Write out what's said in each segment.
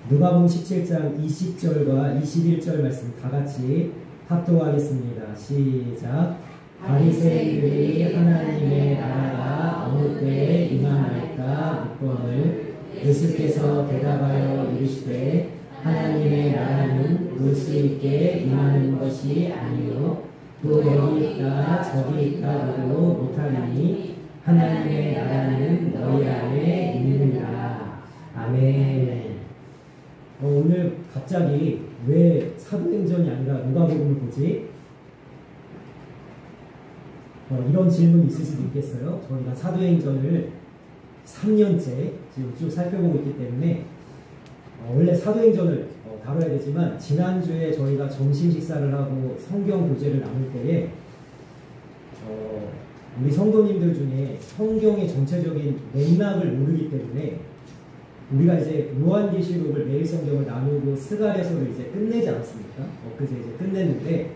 누가복음 17장 20절과 21절 말씀 다 같이 합독하겠습니다. 시작. 바리새인들이 하나님의 나라가 어느 때에 임하나이까 묻거늘 예수께서 대답하여 이르시되 하나님의 나라는 볼 수 있게 임하는 것이 아니요 또 여기 있다 저기 있다고도 못하리니 하나님의 나라는 너희 안에 있느니라. 아멘. 오늘 갑자기 왜 사도행전이 아니라 누가복음을 보지? 이런 질문이 있을 수도 있겠어요. 저희가 사도행전을 3년째 지금 쭉 살펴보고 있기 때문에 원래 사도행전을 다뤄야 되지만 지난주에 저희가 점심 식사를 하고 성경 교재를 나눌 때에 우리 성도님들 중에 성경의 전체적인 맥락을 모르기 때문에 우리가 이제 요한계시록을 매일 성경을 나누고 스가랴서를 이제 끝내지 않았습니까? 엊그제 이제 끝냈는데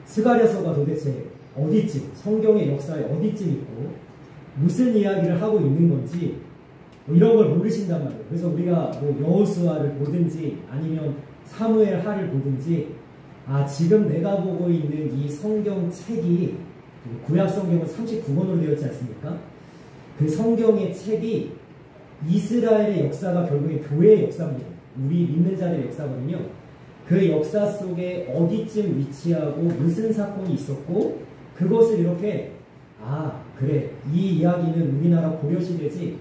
스가랴서가 도대체 어디쯤, 성경의 역사에 어디쯤 있고 무슨 이야기를 하고 있는 건지 이런 걸 모르신단 말이에요. 그래서 우리가 여호수아를 보든지 아니면 사무엘 하를 보든지 지금 내가 보고 있는 이 성경 책이 구약 성경은 39권으로 되어 있지 않습니까? 그 성경의 책이 이스라엘의 역사가 결국에 교회의 역사입니다. 우리 믿는 자들의 역사거든요. 그 역사 속에 어디쯤 위치하고 무슨 사건이 있었고 그것을 이렇게 그래 이 이야기는 우리나라 고려시대지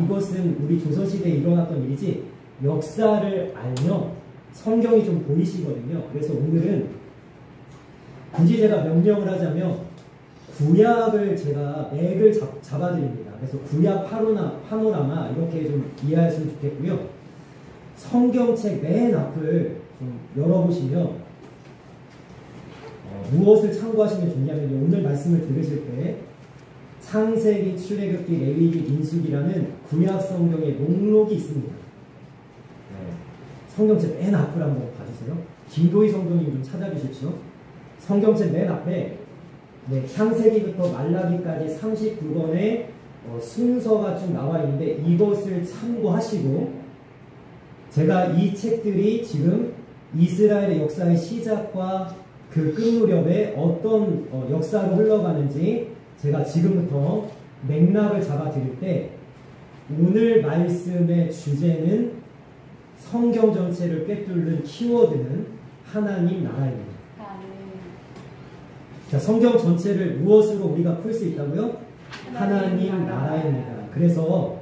이것은 우리 조선시대에 일어났던 일이지 역사를 알면 성경이 좀 보이시거든요. 그래서 오늘은 굳이 제가 명령을 하자면 구약을 제가 맥을 잡아드립니다. 그래서 구약 파노라마 이렇게 좀 이해하시면 좋겠고요. 성경책 맨 앞을 좀 열어보시면 무엇을 참고하시면 좋냐면 오늘 말씀을 들으실 때 창세기, 출애굽기, 레위기, 민수기라는 구약 성경의 목록이 있습니다. 성경책 맨 앞을 한번 봐주세요. 김도희 성도님 좀 찾아주십시오. 성경책 맨 앞에 창세기부터 말라기까지 39권의 순서가 쭉 나와 있는데 이것을 참고하시고 제가 이 책들이 지금 이스라엘의 역사의 시작과 그 끝 무렵에 어떤 역사로 흘러가는지 제가 지금부터 맥락을 잡아 드릴 때 오늘 말씀의 주제는 성경 전체를 꿰뚫는 키워드는 하나님 나라입니다. 자, 성경 전체를 무엇으로 우리가 풀 수 있다고요? 하나님 나라입니다. 그래서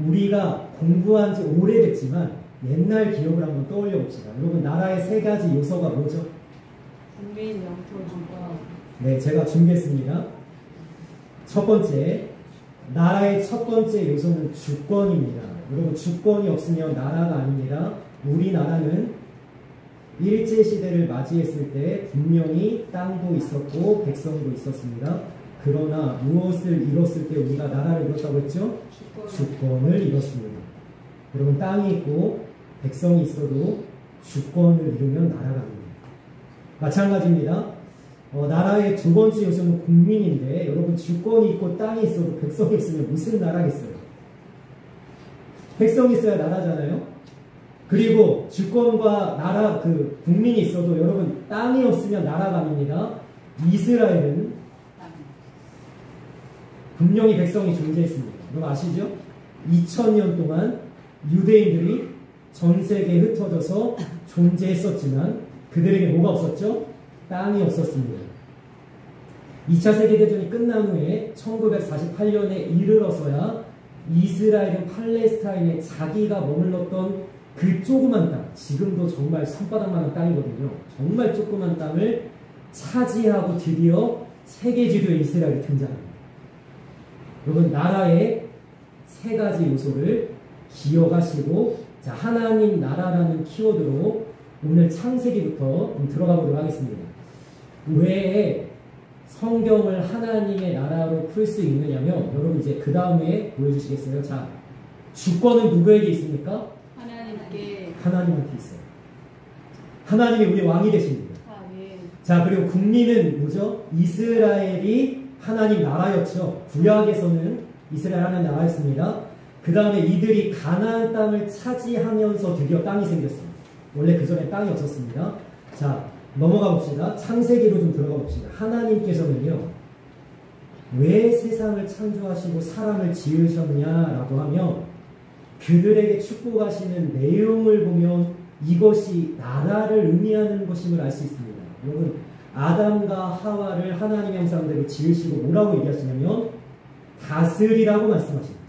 우리가 공부한 지 오래됐지만 옛날 기억을 한번 떠올려 봅시다. 여러분 나라의 세 가지 요소가 뭐죠? 국민, 영토, 주권. 네, 제가 준비했습니다. 첫 번째, 나라의 첫 번째 요소는 주권입니다. 여러분 주권이 없으면 나라가 아닙니다. 우리나라는 일제시대를 맞이했을 때 분명히 땅도 있었고 백성도 있었습니다. 그러나 무엇을 잃었을 때 우리가 나라를 잃었다고 했죠? 주권을 잃었습니다. 여러분 땅이 있고 백성이 있어도 주권을 잃으면 나라가 아닙니다. 마찬가지입니다. 나라의 두 번째 요소는 국민인데 여러분 주권이 있고 땅이 있어도 백성이 있으면 무슨 나라겠어요? 백성이 있어야 나라잖아요. 그리고 주권과 나라 국민이 있어도 여러분 땅이 없으면 나라가 아닙니다. 이스라엘은 분명히 백성이 존재했습니다. 여러분 아시죠? 2000년 동안 유대인들이 전 세계에 흩어져서 존재했었지만 그들에게 뭐가 없었죠? 땅이 없었습니다. 2차 세계대전이 끝난 후에 1948년에 이르러서야 이스라엘은 팔레스타인에 자기가 머물렀던 그 조그만 땅, 지금도 정말 손바닥만한 땅이거든요. 정말 조그만 땅을 차지하고 드디어 세계 지도에 이스라엘이 등장합니다. 여러분 나라의 세 가지 요소를 기억하시고 자 하나님 나라라는 키워드로 오늘 창세기부터 들어가 보도록 하겠습니다. 왜 성경을 하나님의 나라로 풀 수 있느냐면 여러분 이제 그 다음에 보여주시겠어요? 자 주권은 누구에게 있습니까? 하나님한테 있어요. 하나님이 우리 왕이 되십니다. 자 그리고 국민은 뭐죠? 이스라엘이 하나님 나라였죠. 구약에서는 이스라엘 하나님 나라였습니다. 그 다음에 이들이 가나안 땅을 차지하면서 드디어 땅이 생겼습니다. 원래 그 전에 땅이 없었습니다. 자, 넘어가 봅시다. 창세기로 좀 들어가 봅시다. 하나님께서는요, 왜 세상을 창조하시고 사람을 지으셨냐라고 하면 그들에게 축복하시는 내용을 보면 이것이 나라를 의미하는 것임을 알 수 있습니다. 여러분, 아담과 하와를 하나님 형상대로 지으시고 뭐라고 얘기하시냐면 다스리라고 말씀하십니다.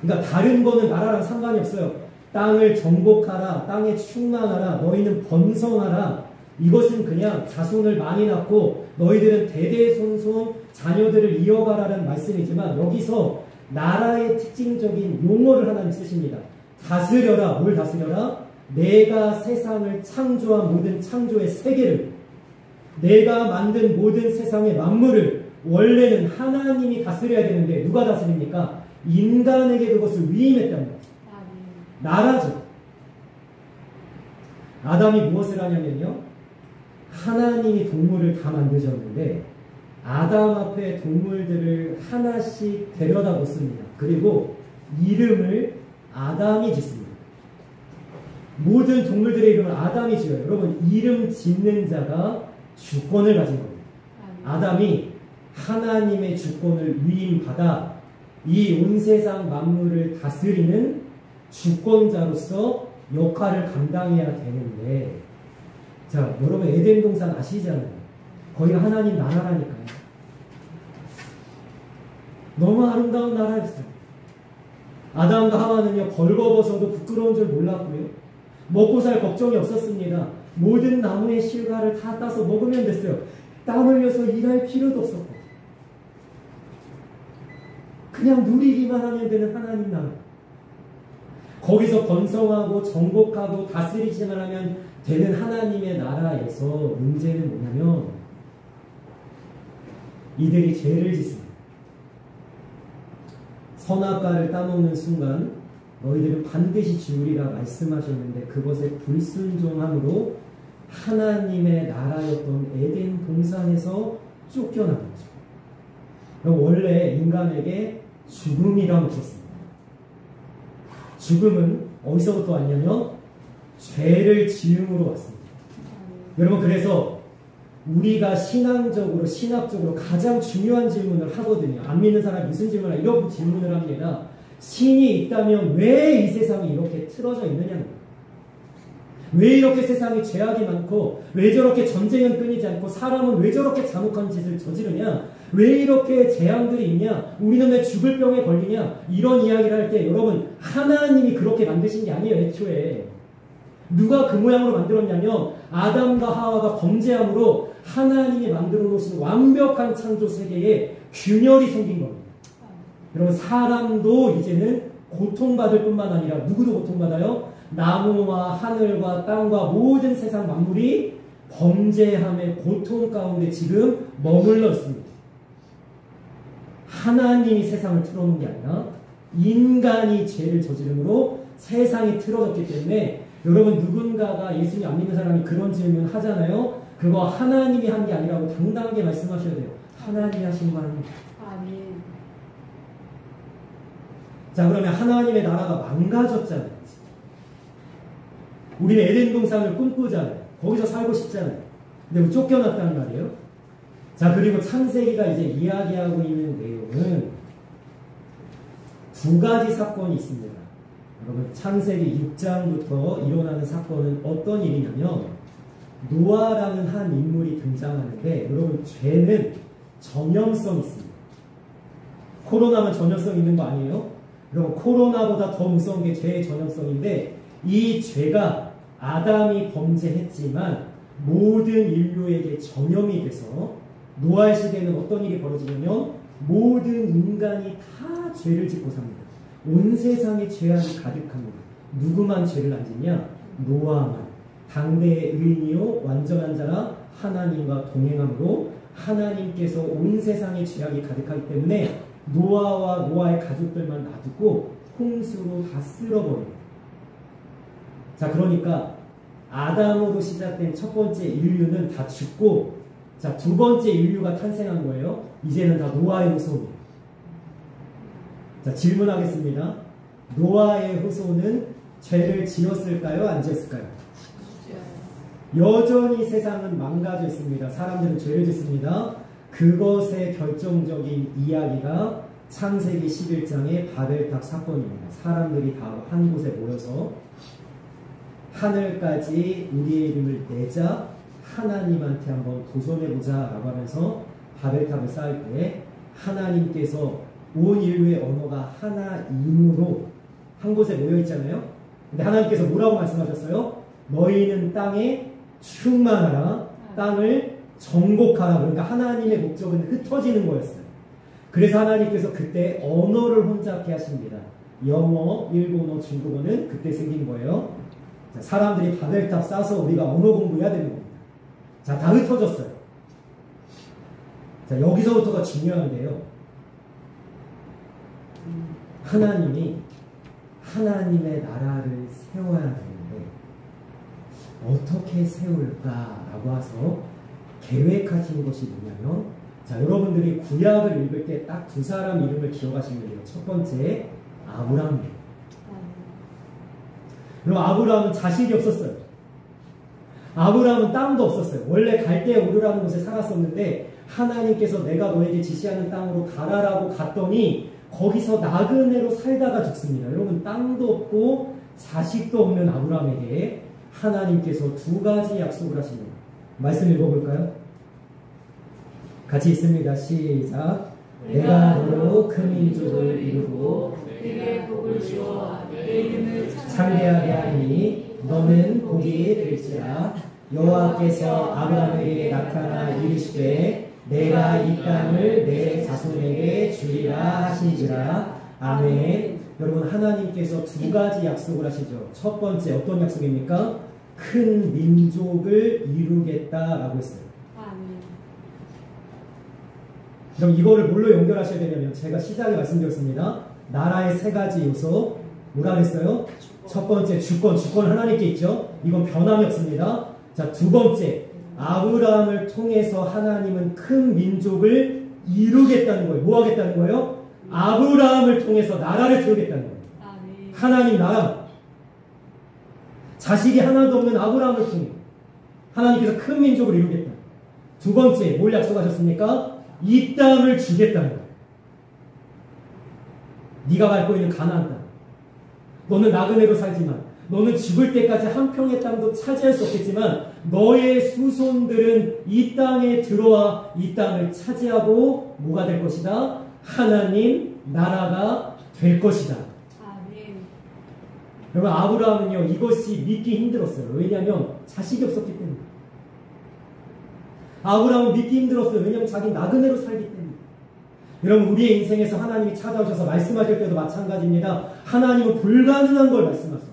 그러니까 다른 거는 나라랑 상관이 없어요. 땅을 정복하라, 땅에 충만하라, 너희는 번성하라. 이것은 그냥 자손을 많이 낳고 너희들은 대대손손 자녀들을 이어가라는 말씀이지만 여기서 나라의 특징적인 용어를 하나님 쓰십니다. 다스려라. 뭘 다스려라? 내가 세상을 창조한 모든 창조의 세계를, 내가 만든 모든 세상의 만물을 원래는 하나님이 다스려야 되는데 누가 다스립니까? 인간에게 그것을 위임했답니다. 나라죠. 아담이 무엇을 하냐면요, 하나님이 동물을 다 만드셨는데 아담 앞에 동물들을 하나씩 데려다 놓습니다. 그리고 이름을 아담이 짓습니다. 모든 동물들의 이름을 아담이 지어요. 여러분, 이름 짓는 자가 주권을 가진 겁니다. 아담이 하나님의 주권을 위임받아 이 온 세상 만물을 다스리는 주권자로서 역할을 감당해야 되는데, 자, 여러분 에덴 동산 아시잖아요. 거기가 하나님 나라라니까요. 너무 아름다운 나라였어요. 아담과 하와는요, 벌거벗어도 부끄러운 줄 몰랐고요. 먹고 살 걱정이 없었습니다. 모든 나무의 실과를 다 따서 먹으면 됐어요. 땀 흘려서 일할 필요도 없었고. 그냥 누리기만 하면 되는 하나님 나라. 거기서 번성하고 정복하고 다스리기만 하면 되는 하나님의 나라에서 문제는 뭐냐면 이들이 죄를 짓습니다. 선악과를 따먹는 순간 너희들은 반드시 죽으리라 말씀하셨는데 그것에 불순종함으로 하나님의 나라였던 에덴 동산에서 쫓겨난 거죠. 원래 인간에게 죽음이라고 했습니다. 죽음은 어디서부터 왔냐면 죄를 지음으로 왔습니다. 여러분, 그래서 우리가 신학적으로 가장 중요한 질문을 하거든요. 안 믿는 사람이 무슨 질문을 하냐, 이런 질문을 합니다. 신이 있다면 왜 이 세상이 이렇게 틀어져 있느냐는 거예요. 왜 이렇게 세상에 죄악이 많고 왜 저렇게 전쟁은 끊이지 않고 사람은 왜 저렇게 잔혹한 짓을 저지르냐, 왜 이렇게 재앙들이 있냐, 우리는 왜 죽을 병에 걸리냐, 이런 이야기를 할 때 여러분, 하나님이 그렇게 만드신 게 아니에요. 애초에 누가 그 모양으로 만들었냐면 아담과 하와가 범죄함으로 하나님이 만들어 놓으신 완벽한 창조 세계에 균열이 생긴 겁니다. 여러분, 사람도 이제는 고통받을 뿐만 아니라 누구도 고통받아요? 나무와 하늘과 땅과 모든 세상 만물이 범죄함의 고통 가운데 지금 머물러 있습니다. 하나님이 세상을 틀어놓은 게 아니라 인간이 죄를 저지름으로 세상이 틀어졌기 때문에 여러분, 누군가가 예수님 안 믿는 사람이 그런 질문 하잖아요. 그거 하나님이 한 게 아니라고 당당하게 말씀하셔야 돼요. 하나님이 하신 거 아닙니다. 아멘. 자, 그러면 하나님의 나라가 망가졌잖아요. 우리는 에덴 동산을 꿈꾸잖아요. 거기서 살고 싶잖아요. 근데 쫓겨났단 말이에요. 자, 그리고 창세기가 이제 이야기하고 있는 내용은 두 가지 사건이 있습니다. 여러분, 창세기 6장부터 일어나는 사건은 어떤 일이냐면 노아라는 한 인물이 등장하는데, 여러분, 죄는 전염성이 있습니다. 코로나만 전염성 있는 거 아니에요? 여러분, 코로나보다 더 무서운 게 죄의 전염성인데, 이 죄가 아담이 범죄했지만 모든 인류에게 전염이 돼서 노아의 시대에는 어떤 일이 벌어지냐면 모든 인간이 다 죄를 짓고 삽니다. 온 세상에 죄악이 가득합니다. 누구만 죄를 안 짓냐? 노아만. 당대의 의인이요 완전한 자라 하나님과 동행함으로 하나님께서 온 세상에 죄악이 가득하기 때문에 노아와 노아의 가족들만 놔두고 홍수로 다 쓸어버립니다. 자, 그러니까 아담으로 시작된 첫 번째 인류는 다 죽고 자, 두 번째 인류가 탄생한 거예요. 이제는 다 노아의 후손이에요. 자, 질문하겠습니다. 노아의 후손은 죄를 지었을까요? 안 지었을까요? 여전히 세상은 망가져 있습니다. 사람들은 죄를 짓습니다. 그것의 결정적인 이야기가 창세기 11장의 바벨탑 사건입니다. 사람들이 다 한 곳에 모여서 하늘까지 우리의 이름을 내자 하나님한테 한번 도전해보자 라고 하면서 바벨탑을 쌓을 때 하나님께서 온 인류의 언어가 하나임으로 한 곳에 모여있잖아요. 근데 하나님께서 뭐라고 말씀하셨어요? 너희는 땅에 충만하라, 땅을 정복하라. 그러니까 하나님의 목적은 흩어지는 거였어요. 그래서 하나님께서 그때 언어를 혼잡케 하십니다. 영어, 일본어, 중국어는 그때 생긴 거예요. 자, 사람들이 바벨탑 싸서 우리가 언어 공부해야 되는 겁니다. 자, 다 흩어졌어요. 자, 여기서부터가 중요한데요. 하나님이 하나님의 나라를 세워야 되는데 어떻게 세울까라고 해서 계획하신 것이 뭐냐면, 자, 여러분들이 구약을 읽을 때 딱 두 사람 이름을 기억하시면 돼요. 첫 번째 아브라함이에요. 그럼 아브라함은 자식이 없었어요. 아브라함은 땅도 없었어요. 원래 갈대아 우르라는 곳에 살았었는데 하나님께서 내가 너에게 지시하는 땅으로 가라라고 갔더니 거기서 나그네로 살다가 죽습니다. 여러분, 땅도 없고 자식도 없는 아브라함에게 하나님께서 두 가지 약속을 하십니다. 말씀 읽어볼까요? 같이 있습니다. 시작. 내가 너로 큰 민족을 이루고 내게 복을 주어 내 이름을 창대하게 하니 너는 복이 될지라. 여호와께서 아브라함에게 나타나 이르시되 내가 이 땅을 내 자손에게 주리라 하시니라. 아멘. 여러분, 하나님께서 두 가지 약속을 하시죠. 첫 번째 어떤 약속입니까? 큰 민족을 이루겠다라고 했어요. 그럼 이거를 뭘로 연결하셔야 되냐면, 제가 시작에 말씀드렸습니다. 나라의 세 가지 요소, 뭐라 그랬어요? 첫 번째 주권 하나님께 있죠. 이건 변함이 없습니다. 자, 두 번째, 아브라함을 통해서 하나님은 큰 민족을 이루겠다는 거예요. 뭐 하겠다는 거예요? 아브라함을 통해서 나라를 세우겠다는 거예요. 하나님 나라. 자식이 하나도 없는 아브라함을 통해 하나님께서 큰 민족을 이루겠다. 두 번째, 뭘 약속하셨습니까? 이 땅을 주겠다는 거예요. 네가 밟고 있는 가나안 땅. 너는 나그네로 살지만, 너는 죽을 때까지 한 평의 땅도 차지할 수 없겠지만 너의 수손들은 이 땅에 들어와 이 땅을 차지하고 뭐가 될 것이다? 하나님 나라가 될 것이다. 여러분, 아브라함은요, 이것이 믿기 힘들었어요. 왜냐하면 자식이 없었기 때문에. 아브라함은 믿기 힘들었어요. 왜냐하면 자기 나그네로 살기 때문에. 여러분, 우리의 인생에서 하나님이 찾아오셔서 말씀하실 때도 마찬가지입니다. 하나님은 불가능한 걸 말씀하세요.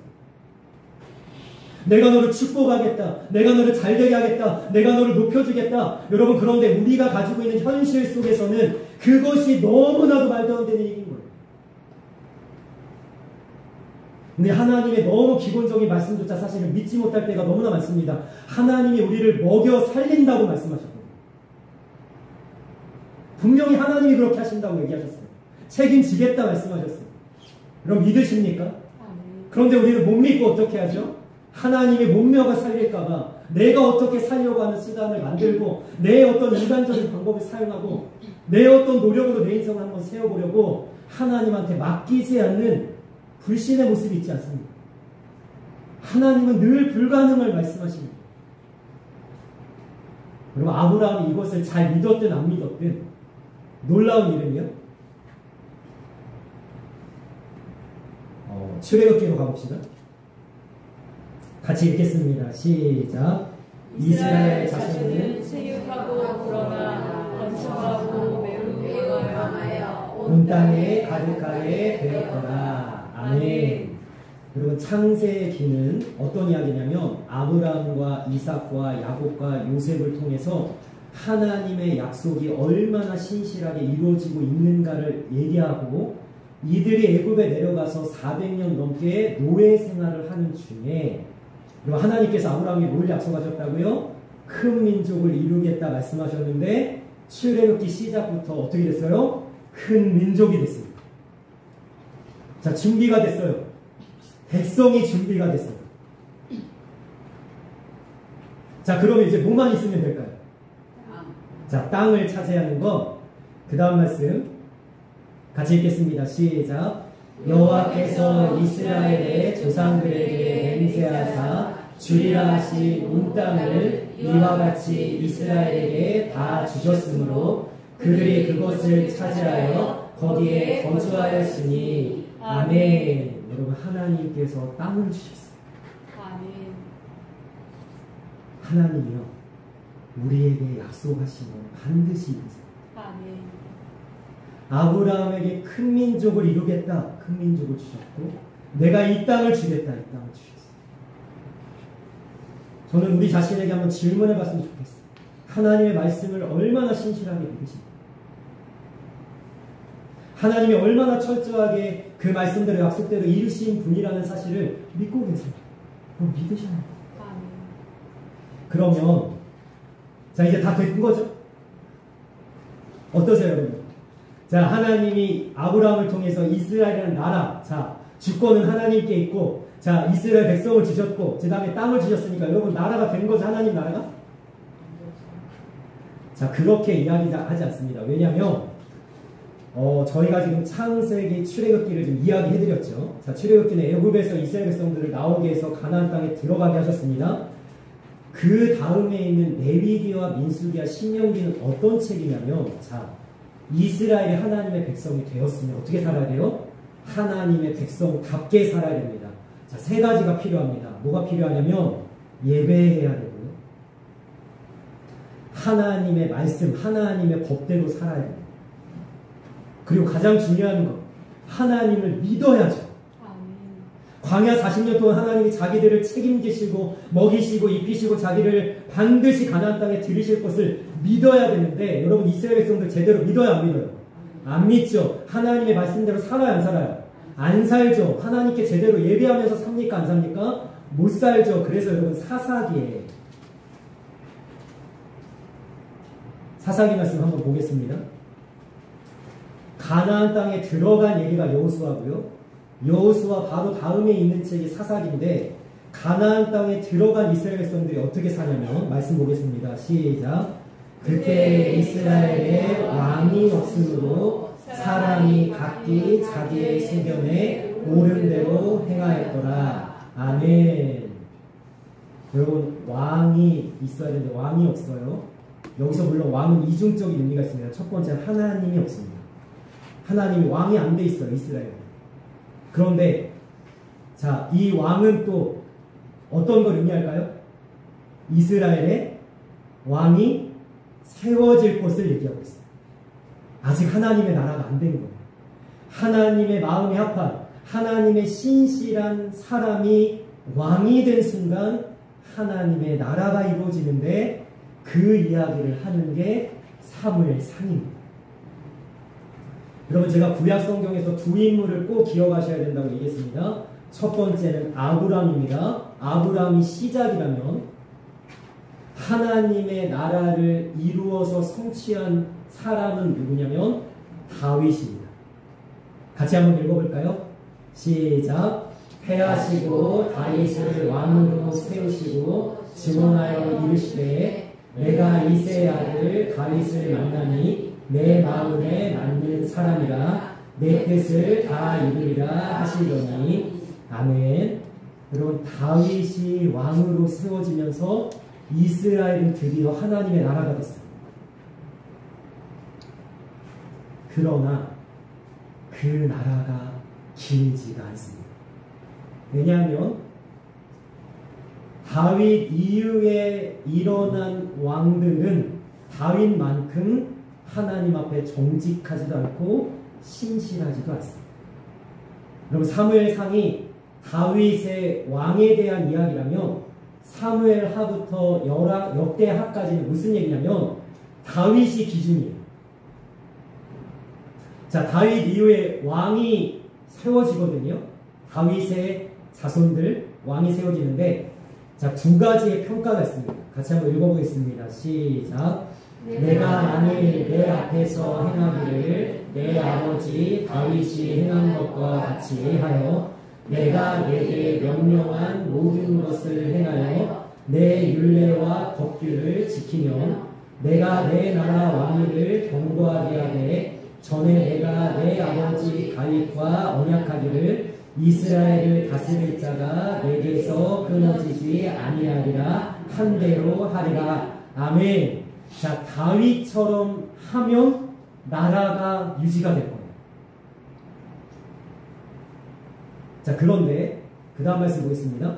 내가 너를 축복하겠다. 내가 너를 잘되게 하겠다. 내가 너를 높여주겠다. 여러분, 그런데 우리가 가지고 있는 현실 속에서는 그것이 너무나도 말도 안 되는 얘기인 거예요. 근데 하나님의 너무 기본적인 말씀조차 사실은 믿지 못할 때가 너무나 많습니다. 하나님이 우리를 먹여 살린다고 말씀하셨거든요. 분명히 하나님이 그렇게 하신다고 얘기하셨어요. 책임지겠다 말씀하셨어요. 그럼 믿으십니까? 그런데 우리는 못 믿고 어떻게 하죠? 하나님의 몸매가 살릴까봐 내가 어떻게 살려고 하는 수단을 만들고 내 어떤 인간적인 방법을 사용하고 내 어떤 노력으로 내 인생을 한번 세워보려고 하나님한테 맡기지 않는 불신의 모습이 있지 않습니까? 하나님은 늘 불가능을 말씀하십니다. 그럼 아브라함이 이것을 잘 믿었든 안 믿었든 놀라운 일은요, 출애굽기로 가봅시다. 같이 읽겠습니다. 시작. 이스라엘 자손은 세육하고 불어나 번성하고 매우 강하여 온 땅에 가득하게 되었더라. 아멘. 여러분, 창세기는 어떤 이야기냐면 아브라함과 이삭과 야곱과 요셉을 통해서 하나님의 약속이 얼마나 신실하게 이루어지고 있는가를 얘기하고, 이들이 애굽에 내려가서 400년 넘게 노예 생활을 하는 중에 하나님께서 아브라함에게 뭘 약속하셨다고요? 큰 민족을 이루겠다 말씀하셨는데 출애굽기 시작부터 어떻게 됐어요? 큰 민족이 됐습니다. 자, 준비가 됐어요. 백성이 준비가 됐어요. 자, 그러면 이제 뭐만 있으면 될까요? 자, 땅을 차지하는 것. 그 다음 말씀 같이 읽겠습니다. 시작. 여호와께서 이스라엘의 조상들에게 맹세하사 주리라 하신 온 땅을 이와 같이 이스라엘에게 다 주셨으므로 그들이 그것을 차지하여 거기에 거주하였으니 아멘. 여러분, 하나님께서 땅을 주셨어요. 아멘. 하나님이요, 우리에게 약속하신 건 반드시 이루세요. 아멘. 아브라함에게 큰 민족을 이루겠다. 큰 민족을 주셨고, 내가 이 땅을 주겠다. 이 땅을 주셨어요. 저는 우리 자신에게 한번 질문해 봤으면 좋겠어요. 하나님의 말씀을 얼마나 신실하게 믿으십니까? 하나님이 얼마나 철저하게 그 말씀대로 약속대로 이루신 분이라는 사실을 믿고 계세요. 그럼 믿으셔야 돼요. 아멘. 그러면 자, 이제 다 된 거죠? 어떠세요, 여러분? 자, 하나님이 아브라함을 통해서 이스라엘이라는 나라, 자, 주권은 하나님께 있고, 자, 이스라엘 백성을 주셨고, 그 다음에 땅을 주셨으니까 여러분, 나라가 된 거죠, 하나님 나라가? 자, 그렇게 이야기하지 않습니다. 왜냐하면 저희가 지금 창세기 출애굽기를 좀 이야기해드렸죠. 자, 출애굽기는 애굽에서 이스라엘 백성들을 나오게 해서 가나안 땅에 들어가게 하셨습니다. 그 다음에 있는 레위기와 민수기와 신명기는 어떤 책이냐면, 자, 이스라엘이 하나님의 백성이 되었으면 어떻게 살아야 돼요? 하나님의 백성답게 살아야 됩니다. 자, 세 가지가 필요합니다. 뭐가 필요하냐면 예배해야 되고요, 하나님의 말씀, 하나님의 법대로 살아야 됩니다. 그리고 가장 중요한 것, 하나님을 믿어야죠. 광야 40년 동안 하나님이 자기들을 책임지시고 먹이시고 입히시고 자기를 반드시 가나안 땅에 들이실 것을 믿어야 되는데, 여러분, 이스라엘 백성들 제대로 믿어요, 안 믿어요? 안 믿죠. 하나님의 말씀대로 살아요, 안 살아요? 안 살죠. 하나님께 제대로 예배하면서 삽니까, 안 삽니까? 못 살죠. 그래서 여러분, 사사기 말씀 한번 보겠습니다. 가나안 땅에 들어간 얘기가 여호수아고요. 여호수아 바로 다음에 있는 책이 사사기인데, 가나안 땅에 들어간 이스라엘 백성들이 어떻게 사냐면, 말씀 보겠습니다. 시작. 그때 이스라엘에 왕이 없으므로 사람이 각기 자기의 소견에 옳은 대로 행하였더라. 아멘. 여러분, 왕이 있어야 되는데 왕이 없어요. 여기서 물론 왕은 이중적인 의미가 있습니다. 첫 번째는 하나님이 없습니다. 하나님이 왕이 안 돼 있어요, 이스라엘은. 그런데 자, 이 왕은 또 어떤 걸 의미할까요? 이스라엘의 왕이 세워질 것을 얘기하고 있어요. 아직 하나님의 나라가 안 된 거예요. 하나님의 마음에 합한, 하나님의 신실한 사람이 왕이 된 순간 하나님의 나라가 이루어지는데, 그 이야기를 하는 게 사무엘상입니다. 여러분, 제가 구약 성경에서 두 인물을 꼭 기억하셔야 된다고 얘기했습니다. 첫 번째는 아브람입니다. 아브람이 시작이라면 하나님의 나라를 이루어서 성취한 사람은 누구냐면 다윗입니다. 같이 한번 읽어볼까요? 시작. 패하시고 다윗을 왕으로 세우시고 증언하여 이르시되 내가 이새의 아들 다윗을 만나니 내 마음에 맞는 사람이라 내 뜻을 다 이루리라 하시더니 아멘. 여러분, 다윗이 왕으로 세워지면서 이스라엘은 드디어 하나님의 나라가 됐어요. 그러나 그 나라가 길지가 않습니다. 왜냐하면 다윗 이후에 일어난 왕들은 다윗만큼 하나님 앞에 정직하지도 않고 신실하지도 않습니다. 여러분, 사무엘상이 다윗의 왕에 대한 이야기라면 사무엘하부터 역대하까지는 무슨 얘기냐면 다윗이 기준이에요. 자, 다윗 이후에 왕이 세워지거든요. 다윗의 자손들 왕이 세워지는데, 자, 두 가지의 평가가 있습니다. 같이 한번 읽어보겠습니다. 시작. 내가 만일 내 앞에서 행하기를 내 아버지 다윗이 행한 것과 같이 하여 내가 내게 명령한 모든 것을 행하여 내 율례와 법규를 지키면 내가 내 나라 왕위를 견고하게 하되 전에 내가 내 아버지 다윗과 언약하기를 이스라엘을 다스릴 자가 내게서 끊어지지 아니하리라 한 대로 하리라. 아멘. 자, 다윗처럼 하면 나라가 유지가 될 거예요. 자, 그런데 그 다음 말씀 보겠습니다.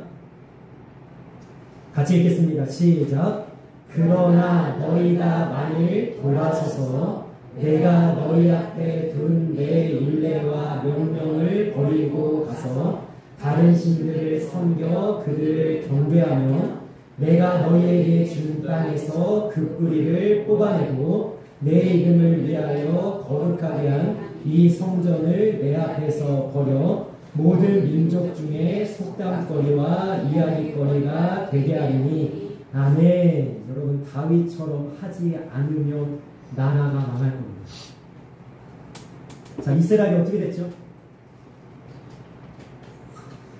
같이 읽겠습니다. 시작. 그러나 너희가 만일 돌아서서 내가 너희 앞에 둔 내 율례와 명령을 버리고 가서 다른 신들을 섬겨 그들을 경배하며 내가 너희에게 준 땅에서 그 뿌리를 뽑아내고 내 이름을 위하여 거룩하게 한 이 성전을 내 앞에서 버려 모든 민족 중에 속담거리와 이야기거리가 되게 하리니 아멘. 여러분, 다윗처럼 하지 않으면 나라가 망할 겁니다. 자, 이스라엘이 어떻게 됐죠?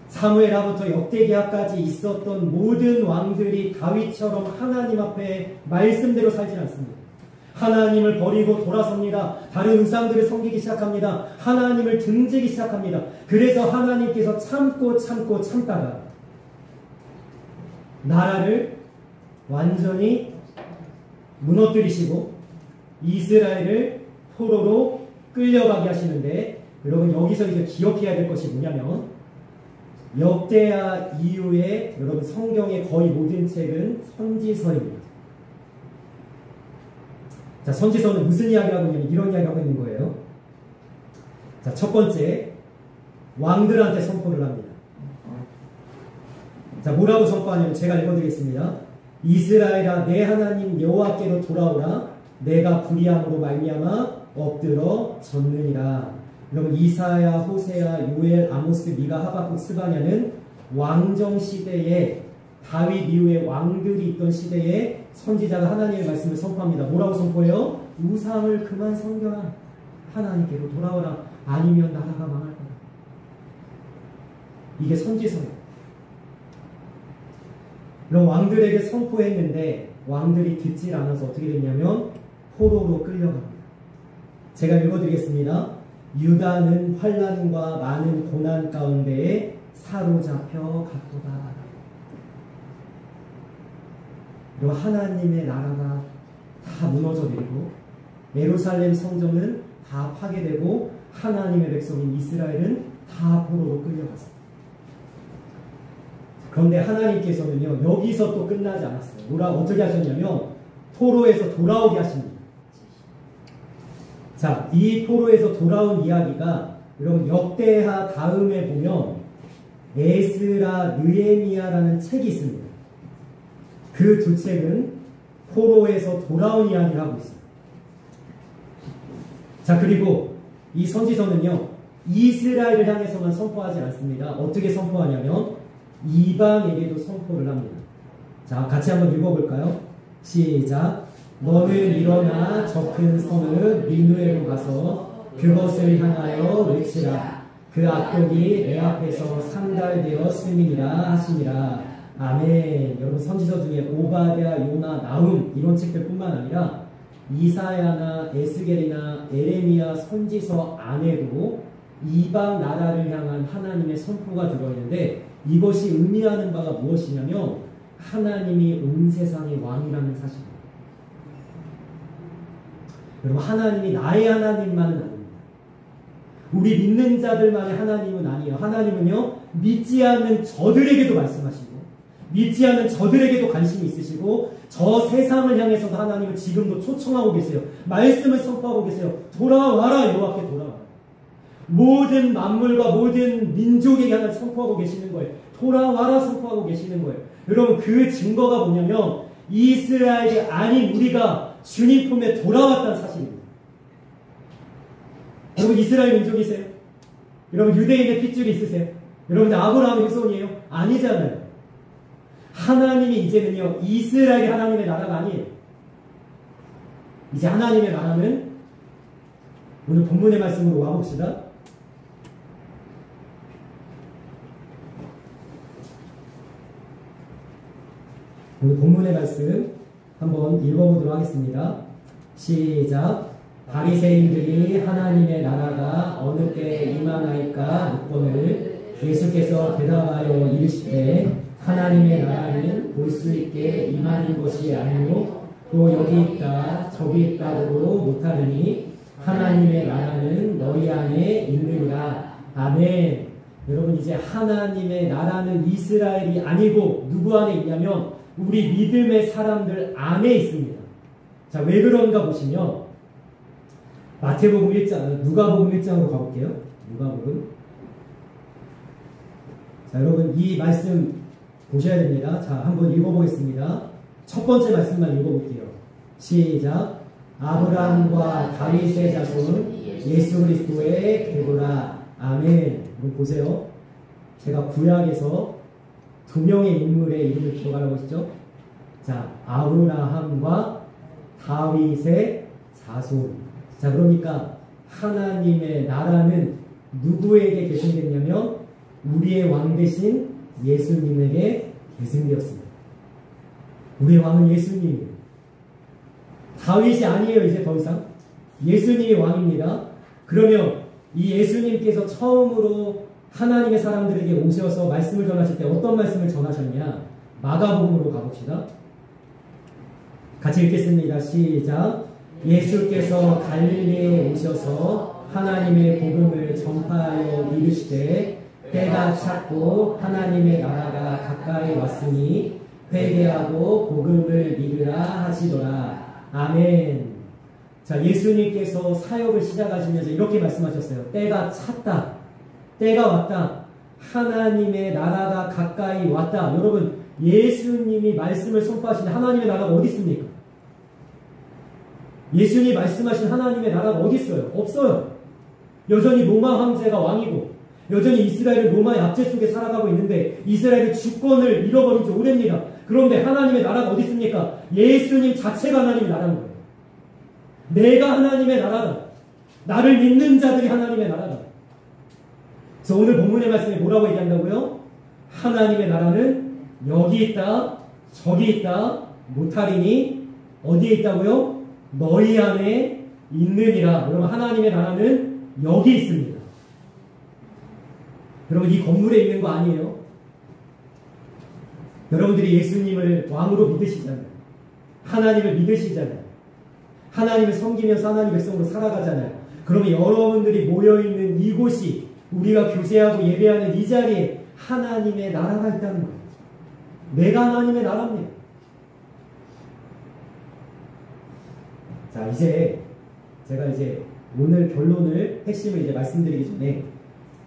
사무엘하부터 역대기하까지 있었던 모든 왕들이 다윗처럼 하나님 앞에 말씀대로 살지 않습니다. 하나님을 버리고 돌아섭니다. 다른 우상들을 섬기기 시작합니다. 하나님을 등지기 시작합니다. 그래서 하나님께서 참다가 나라를 완전히 무너뜨리시고 이스라엘을 포로로 끌려가게 하시는데, 여러분 여기서 이제 기억해야 될 것이 뭐냐면, 역대하 이후에 여러분 성경의 거의 모든 책은 선지서입니다. 자, 선지서는 무슨 이야기를 하고 있냐면 이런 이야기를 하고 있는 거예요. 자, 첫 번째, 왕들한테 선포를 합니다. 자, 뭐라고 선포하냐면 제가 읽어드리겠습니다. 이스라엘아, 내 하나님 여호와께로 돌아오라. 내가 불의함으로 말미암아 엎드러 졌느니라. 여러분, 이사야, 호세야, 요엘, 아모스, 미가, 하박국, 스바냐는 왕정 시대에, 다윗 이후에 왕들이 있던 시대에 선지자가 하나님의 말씀을 선포합니다. 뭐라고 선포해요? 우상을 그만 섬겨라. 하나님께로 돌아오라. 아니면 나라가 망할 거다. 이게 선지서예요. 그럼 왕들에게 선포했는데 왕들이 듣질 않아서 어떻게 됐냐면 포로로 끌려갑니다. 제가 읽어드리겠습니다. 유다는 환난과 많은 고난 가운데에 사로잡혀 갔도다. 그리고 하나님의 나라가 다 무너져 내리고 예루살렘 성전은 다 파괴되고 하나님의 백성인 이스라엘은 다 포로로 끌려갔습니다. 그런데 하나님께서는요, 여기서 또 끝나지 않았어요. 어떻게 하셨냐면 포로에서 돌아오게 하십니다. 자, 이 포로에서 돌아온 이야기가 여러분 역대하 다음에 보면 에스라, 느헤미야라는 책이 있습니다. 그 두 책은 포로에서 돌아온 이야기를 하고 있습니다. 자, 그리고 이 선지서는요, 이스라엘을 향해서만 선포하지 않습니다. 어떻게 선포하냐면 이방에게도 선포를 합니다. 자, 같이 한번 읽어볼까요? 시작. 너는 일어나 저 큰 성읍 니느웨로 가서 그것을 향하여 외치라. 그 악독이 내 앞에서 상달되었음이니라 하시니라. 아멘. 여러분, 선지서 중에 오바댜, 요나, 나훔 이런 책들 뿐만 아니라 이사야나 에스겔이나 에레미야 선지서 안에도 이방 나라를 향한 하나님의 선포가 들어있는데, 이것이 의미하는 바가 무엇이냐면 하나님이 온 세상의 왕이라는 사실입니다. 여러분, 하나님이 나의 하나님만은 아닙니다. 우리 믿는 자들만의 하나님은 아니에요. 하나님은요, 믿지 않는 저들에게도 말씀하시고 믿지 않는 저들에게도 관심이 있으시고 저 세상을 향해서도 하나님은 지금도 초청하고 계세요. 말씀을 선포하고 계세요. 돌아와라. 여호와께 돌아와라. 모든 만물과 모든 민족에게 하나 선포하고 계시는 거예요. 돌아와라 선포하고 계시는 거예요. 여러분, 그 증거가 뭐냐면 이스라엘이 아닌 우리가 주님 품에 돌아왔다는 사실입니다. 여러분, 이스라엘 민족이세요? 여러분, 유대인의 핏줄이 있으세요? 여러분들 아브라함의 후손이에요? 아니잖아요. 하나님이 이제는요, 이스라엘이 하나님의 나라가 아니에요. 이제 하나님의 나라는, 오늘 본문의 말씀으로 와봅시다. 오늘 본문의 말씀 한번 읽어보도록 하겠습니다. 시작. 바리새인들이 하나님의 나라가 어느 때에 임하나이까 묻거늘 예수께서 대답하여 이르시되 하나님의 나라는 볼 수 있게 임하는 것이 아니요 또 여기 있다 저기 있다고도 못하느니 하나님의 나라는 너희 안에 있느니라. 아멘. 여러분, 이제 하나님의 나라는 이스라엘이 아니고 누구 안에 있냐면 우리 믿음의 사람들 안에 있습니다. 자, 왜 그런가 보시면 마태복음 1장, 누가복음 1장으로 가볼게요. 누가복음. 자, 여러분 이 말씀 보셔야 됩니다. 자, 한번 읽어보겠습니다. 첫 번째 말씀만 읽어볼게요. 시작. 아브라함과 다윗의 자손 예수 그리스도의 계보라. 아멘. 여러분 보세요. 제가 구약에서 두 명의 인물의 이름을 기억하라고 했죠. 자, 아브라함과 다윗의 자손. 자, 그러니까 하나님의 나라는 누구에게 계승됐냐면 우리의 왕 대신 예수님에게 계승되었습니다. 우리의 왕은 예수님이에요. 다윗이 아니에요. 이제 더 이상 예수님이 왕입니다. 그러면 이 예수님께서 처음으로 하나님의 사람들에게 오셔서 말씀을 전하실 때 어떤 말씀을 전하셨냐? 마가복음으로 가봅시다. 같이 읽겠습니다. 시작. 예수께서 갈릴리에 오셔서 하나님의 복음을 전파하여 이르시되 때가 찼고 하나님의 나라가 가까이 왔으니 회개하고 복음을 믿으라 하시더라. 아멘. 자, 예수님께서 사역을 시작하시면서 이렇게 말씀하셨어요. 때가 찼다. 때가 왔다. 하나님의 나라가 가까이 왔다. 여러분, 예수님이 말씀을 선포하신 하나님의 나라가 어디 있습니까? 예수님이 말씀하신 하나님의 나라가 어디 있어요? 없어요. 여전히 로마 황제가 왕이고 여전히 이스라엘은 로마의 압제 속에 살아가고 있는데 이스라엘의 주권을 잃어버린 지 오래입니다. 그런데 하나님의 나라가 어디 있습니까? 예수님 자체가 하나님의 나라인 거예요. 내가 하나님의 나라다. 나를 믿는 자들이 하나님의 나라다. 그래서 오늘 본문의 말씀에 뭐라고 얘기한다고요? 하나님의 나라는 여기 있다, 저기 있다, 못하리니 어디에 있다고요? 너희 안에 있느니라. 여러분, 하나님의 나라는 여기 있습니다. 여러분, 이 건물에 있는 거 아니에요? 여러분들이 예수님을 왕으로 믿으시잖아요. 하나님을 믿으시잖아요. 하나님을 섬기면서 하나님 백성으로 살아가잖아요. 그러면 여러분들이 모여있는 이곳이 우리가 교제하고 예배하는 이 자리에 하나님의 나라가 있다는 거예요. 내가 하나님의 나라입니다. 자, 이제 제가 이제 오늘 결론을, 핵심을 이제 말씀드리기 전에,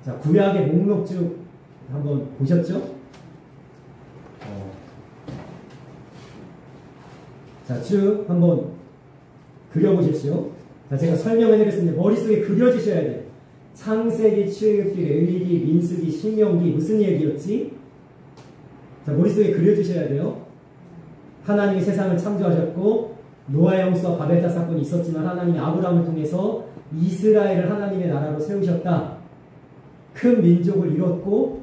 자, 구약의 목록 쭉 한번 보셨죠? 자, 쭉 한번 그려보십시오. 자, 제가 설명을 해드렸습니다. 머릿속에 그려주셔야 돼요. 창세기, 출애굽기, 레위기, 민수기, 신명기, 무슨 얘기였지? 자, 머릿속에 그려주셔야 돼요. 하나님이 세상을 창조하셨고 노아의 홍수와 바벨탑 사건이 있었지만 하나님이 아브라함을 통해서 이스라엘을 하나님의 나라로 세우셨다. 큰 민족을 이뤘고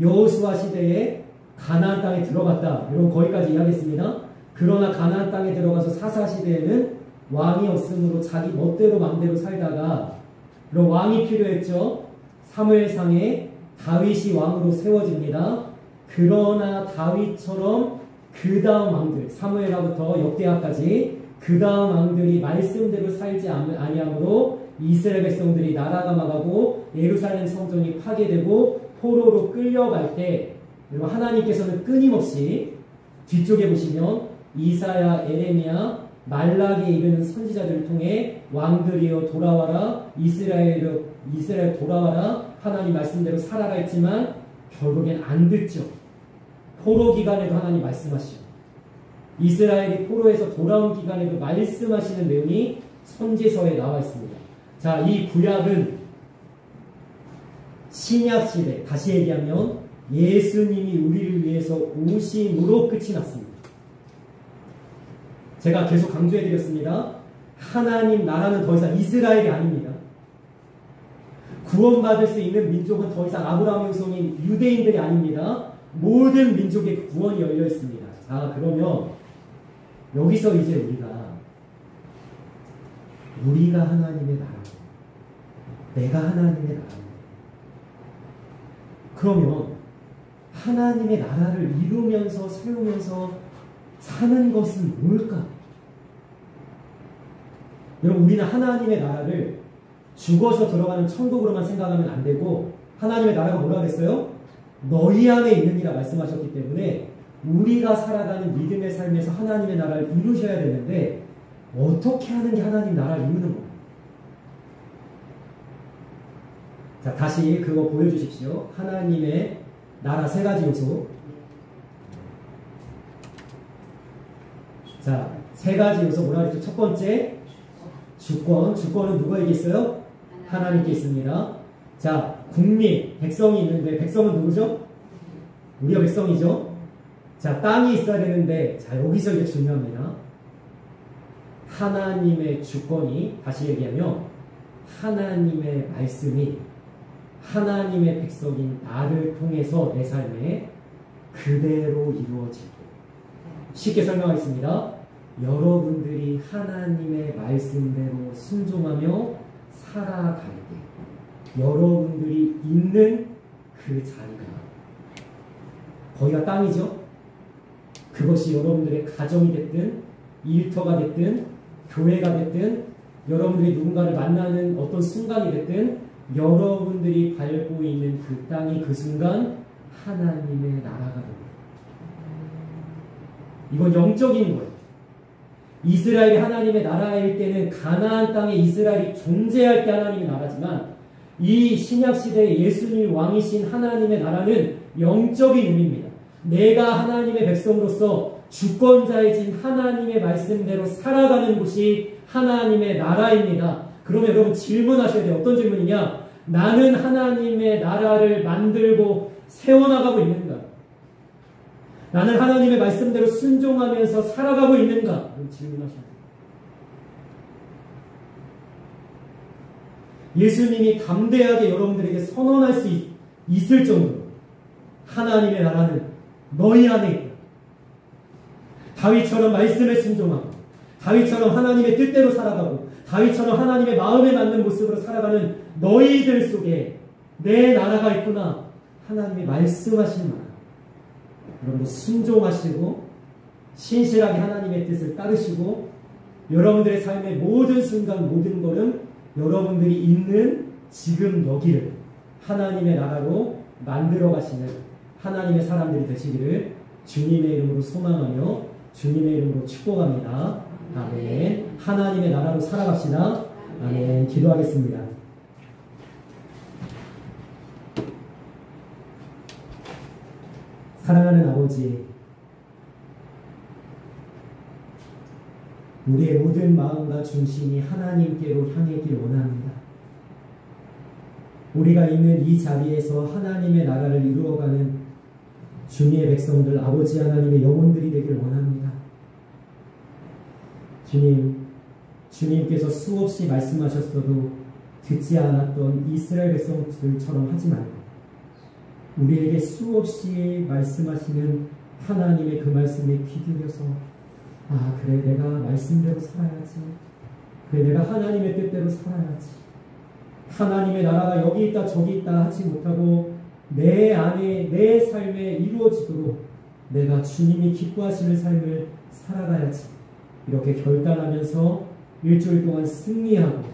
여호수아 시대에 가나안 땅에 들어갔다. 여러분, 거기까지 이해하겠습니다. 그러나 가나안 땅에 들어가서 사사 시대에는 왕이 없으므로 자기 멋대로 마음대로 살다가, 그럼 왕이 필요했죠. 사무엘상에 다윗이 왕으로 세워집니다. 그러나 다윗처럼 그 다음 왕들, 사무엘하부터 역대하까지 그 다음 왕들이 말씀대로 살지 아니하므로 이스라엘 백성들이 나라가 망하고 예루살렘 성전이 파괴되고 포로로 끌려갈 때, 여러분, 하나님께서는 끊임없이 뒤쪽에 보시면 이사야, 에레미야, 말라기에 이르는 선지자들을 통해 왕들이여 돌아와라, 이스라엘 돌아와라, 하나님 말씀대로 살아라 했지만 결국엔 안 듣죠. 포로 기간에도 하나님 말씀하시죠. 이스라엘이 포로에서 돌아온 기간에도 말씀하시는 내용이 선지서에 나와 있습니다. 자, 이 구약은 신약 시대, 다시 얘기하면 예수님이 우리를 위해서 오심으로 끝이 났습니다. 제가 계속 강조해드렸습니다. 하나님 나라는 더 이상 이스라엘이 아닙니다. 구원받을 수 있는 민족은 더 이상 아브라함의 후손인 유대인들이 아닙니다. 모든 민족의 구원이 열려 있습니다. 자, 그러면 여기서 이제 우리가 하나님의 나라고, 내가 하나님의 나라고. 그러면 하나님의 나라를 이루면서 세우면서 사는 것은 뭘까? 여러분, 우리는 하나님의 나라를 죽어서 들어가는 천국으로만 생각하면 안 되고, 하나님의 나라가 뭐라 그랬어요? 너희 안에 있느니라 말씀하셨기 때문에 우리가 살아가는 믿음의 삶에서 하나님의 나라를 이루셔야 되는데, 어떻게 하는 게 하나님 나라를 이루는 거예요? 자, 다시 그거 보여주십시오. 하나님의 나라 세 가지 요소. 자, 세 가지 요소 뭐라 그랬죠? 첫 번째, 주권. 주권은 누구에게 있어요? 하나님께 있습니다. 자, 국민, 백성이 있는데, 백성은 누구죠? 우리가 백성이죠? 자, 땅이 있어야 되는데, 자, 여기서 이제 중요합니다. 하나님의 주권이, 다시 얘기하면, 하나님의 말씀이 하나님의 백성인 나를 통해서 내 삶에 그대로 이루어지고, 쉽게 설명하겠습니다. 여러분들이 하나님의 말씀대로 순종하며 살아갈 때 여러분들이 있는 그 자리가 거기가 땅이죠. 그것이 여러분들의 가정이 됐든 일터가 됐든 교회가 됐든 여러분들이 누군가를 만나는 어떤 순간이 됐든 여러분들이 밟고 있는 그 땅이 그 순간 하나님의 나라가 됩니다. 이건 영적인 거예요. 이스라엘이 하나님의 나라일 때는 가나안 땅에 이스라엘이 존재할 때 하나님의 나라지만, 이 신약시대의 예수님 왕이신 하나님의 나라는 영적인 의미입니다. 내가 하나님의 백성으로서 주권자이신 하나님의 말씀대로 살아가는 곳이 하나님의 나라입니다. 그러면 여러분 질문하셔야 돼요. 어떤 질문이냐? 나는 하나님의 나라를 만들고 세워나가고 있는가? 나는 하나님의 말씀대로 순종하면서 살아가고 있는가? 질문하셔야 돼요. 예수님이 담대하게 여러분들에게 선언할 수 있을 정도로 하나님의 나라는 너희 안에 있다. 다윗처럼 말씀에 순종하고, 다윗처럼 하나님의 뜻대로 살아가고, 다윗처럼 하나님의 마음에 맞는 모습으로 살아가는 너희들 속에 내 나라가 있구나. 하나님이 말씀하신 나라. 여러분들 순종하시고 신실하게 하나님의 뜻을 따르시고, 여러분들의 삶의 모든 순간 모든 걸음 여러분들이 있는 지금 여기를 하나님의 나라로 만들어 가시는 하나님의 사람들이 되시기를 주님의 이름으로 소망하며 주님의 이름으로 축복합니다. 아멘. 하나님의 나라로 살아갑시다. 아멘. 기도하겠습니다. 사랑하는 아버지, 우리의 모든 마음과 중심이 하나님께로 향하길 원합니다. 우리가 있는 이 자리에서 하나님의 나라를 이루어가는 주님의 백성들, 아버지 하나님의 영혼들이 되길 원합니다. 주님께서 수없이 말씀하셨어도 듣지 않았던 이스라엘 백성들처럼 하지 말고, 우리에게 수없이 말씀하시는 하나님의 그 말씀에 귀 기울여서, 아, 그래, 내가 말씀대로 살아야지. 그래, 내가 하나님의 뜻대로 살아야지. 하나님의 나라가 여기 있다 저기 있다 하지 못하고 내 안에 내 삶에 이루어지도록 내가 주님이 기뻐하시는 삶을 살아가야지. 이렇게 결단하면서 일주일 동안 승리하고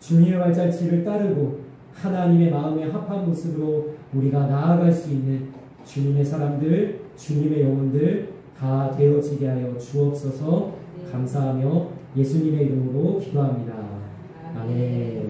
주님의 발자취를 따르고 하나님의 마음에 합한 모습으로 우리가 나아갈 수 있는 주님의 사람들, 주님의 영혼들 다 되어지게 하여 주옵소서. 감사하며 예수님의 이름으로 기도합니다. 아멘.